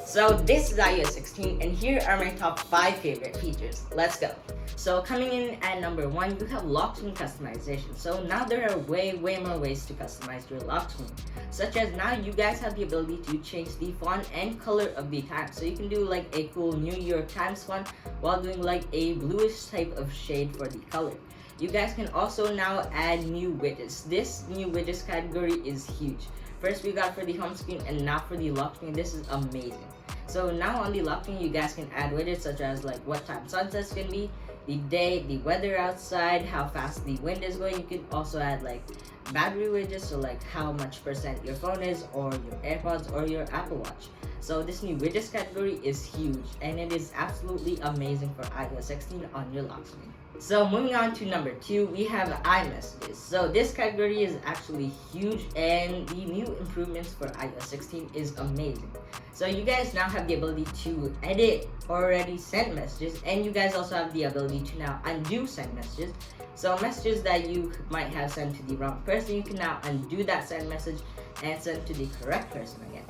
So this is iOS 16 and here are my top 5 favorite features. Let's go. So coming in at number 1, you have lock screen customization. So now there are way more ways to customize your lock screen. Such as now you guys have the ability to change the font and color of the Times. So you can do like a cool New York Times font while doing like a bluish type of shade for the color. You guys can also now add new widgets. This new widgets category is huge. First we got for the home screen and now for the lock screen. This is amazing. So now on the lock screen you guys can add widgets such as like what time sunsets can be, the day, the weather outside, how fast the wind is going. You can also add like battery widgets, so like how much percent your phone is, or your AirPods, or your Apple Watch. So this new widgets category is huge and it is absolutely amazing for iOS 16 on your lock screen. So moving on to number 2, we have iMessages. So this category is actually huge and the new improvements for iOS 16 is amazing. So you guys now have the ability to edit already sent messages, and you guys also have the ability to now undo sent messages. So messages that you might have sent to the wrong person, you can now undo that sent message and send to the correct person again.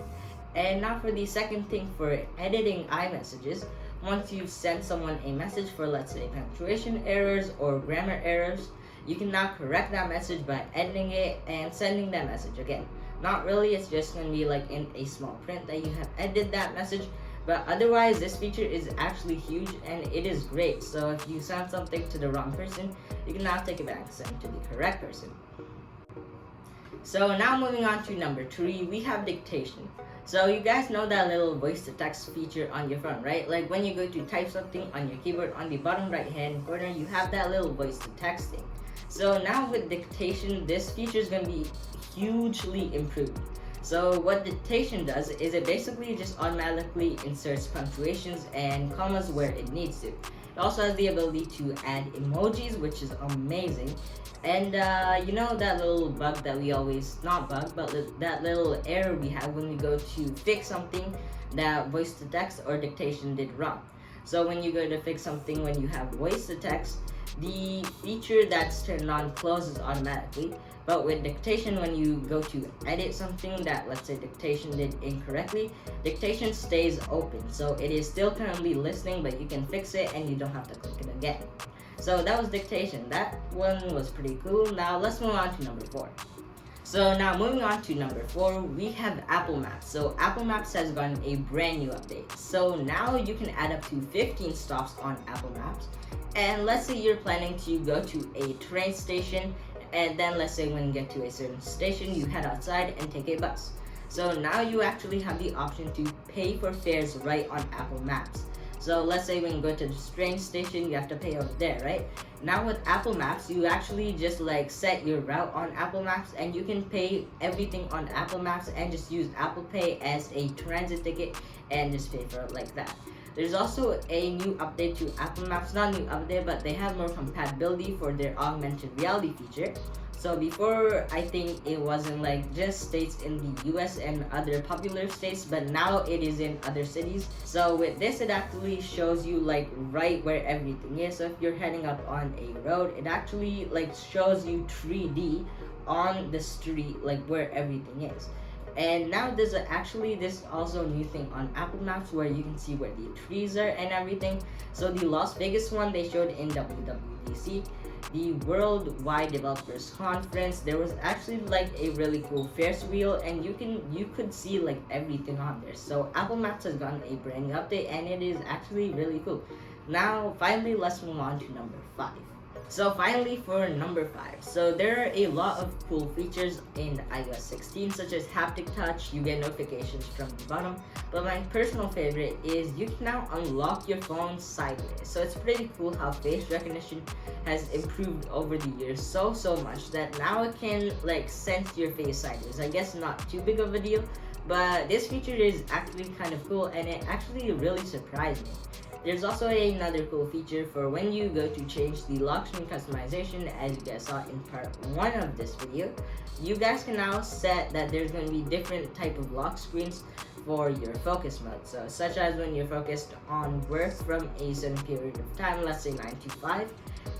And now for the second thing for editing iMessages, once you've sent someone a message for, let's say, punctuation errors or grammar errors, you can now correct that message by editing it and sending that message again. Not really, it's just going to be like in a small print that you have edited that message, but otherwise this feature is actually huge and it is great. So if you send something to the wrong person, you can now take it back and send it to the correct person. So now moving on to number 3, we have dictation. So you guys know that little voice to text feature on your phone, right? Like when you go to type something on your keyboard, on the bottom right hand corner, you have that little voice to text thing. So now with dictation, this feature is going to be hugely improved. So what dictation does is it basically just automatically inserts punctuations and commas where it needs to. It also has the ability to add emojis, which is amazing. And you know that little bug that we always, not bug, but that little error we have when we go to fix something that voice to text or dictation did wrong. So when you go to fix something when you have voice to text, the feature that's turned on closes automatically. But with dictation, when you go to edit something that, let's say, dictation did incorrectly, dictation stays open. So it is still currently listening, but you can fix it and you don't have to click it again. So that was dictation. That one was pretty cool. Now let's move on to number 4. So now moving on to number 4, we have Apple Maps. So Apple Maps has gotten a brand new update. So now you can add up to 15 stops on Apple Maps. And let's say you're planning to go to a train station, and then let's say when you get to a certain station, you head outside and take a bus. So now you actually have the option to pay for fares right on Apple Maps. So let's say when you go to the train station, you have to pay over there, right? Now with Apple Maps, you actually just like set your route on Apple Maps and you can pay everything on Apple Maps and just use Apple Pay as a transit ticket and just pay for it like that. There's also a new update to Apple Maps, not new update, but they have more compatibility for their augmented reality feature. So before, I think it wasn't like just states in the US and other popular states, but now it is in other cities. So with this, it actually shows you like right where everything is. So if you're heading up on a road, it actually like shows you 3D on the street, like where everything is. And now there's actually this also new thing on Apple Maps where you can see where the trees are and everything. So the Las Vegas one they showed in WWDC, the Worldwide Developers Conference, there was actually like a really cool Ferris wheel and you could see like everything on there. So Apple Maps has gotten a brand new update and it is actually really cool. Now finally let's move on to number 5. So finally for number 5, so there are a lot of cool features in iOS 16 such as haptic touch, you get notifications from the bottom, but my personal favorite is you can now unlock your phone sideways. So it's pretty cool how face recognition has improved over the years so much that now it can like sense your face sideways. I guess not too big of a deal, but this feature is actually kind of cool and it actually really surprised me. There's also another cool feature for when you go to change the lock screen customization, as you guys saw in part 1 of this video. You guys can now set that there's going to be different type of lock screens for your focus mode. So such as when you're focused on work from a certain period of time, let's say 9 to 5,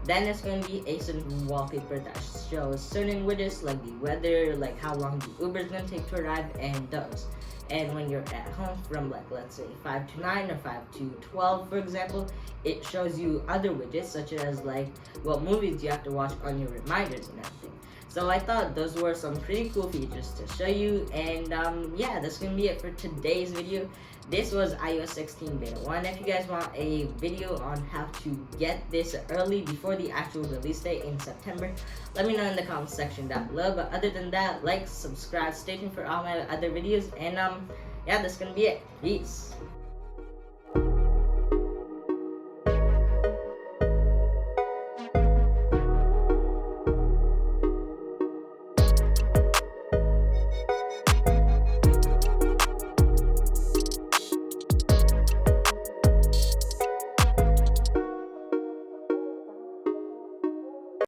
then it's going to be a certain wallpaper that shows certain widgets like the weather, like how long the Uber is going to take to arrive, and those. And when you're at home from, like, let's say 5 to 9 or 5 to 12, for example, it shows you other widgets such as like what movies you have to watch on your reminders and everything. So I thought those were some pretty cool features to show you, and yeah, that's gonna be it for today's video. This was iOS 16 Beta 1. If you guys want a video on how to get this early before the actual release date in September, let me know in the comment section down below. But other than that, like, subscribe, stay tuned for all my other videos, and yeah, that's gonna be it. Peace.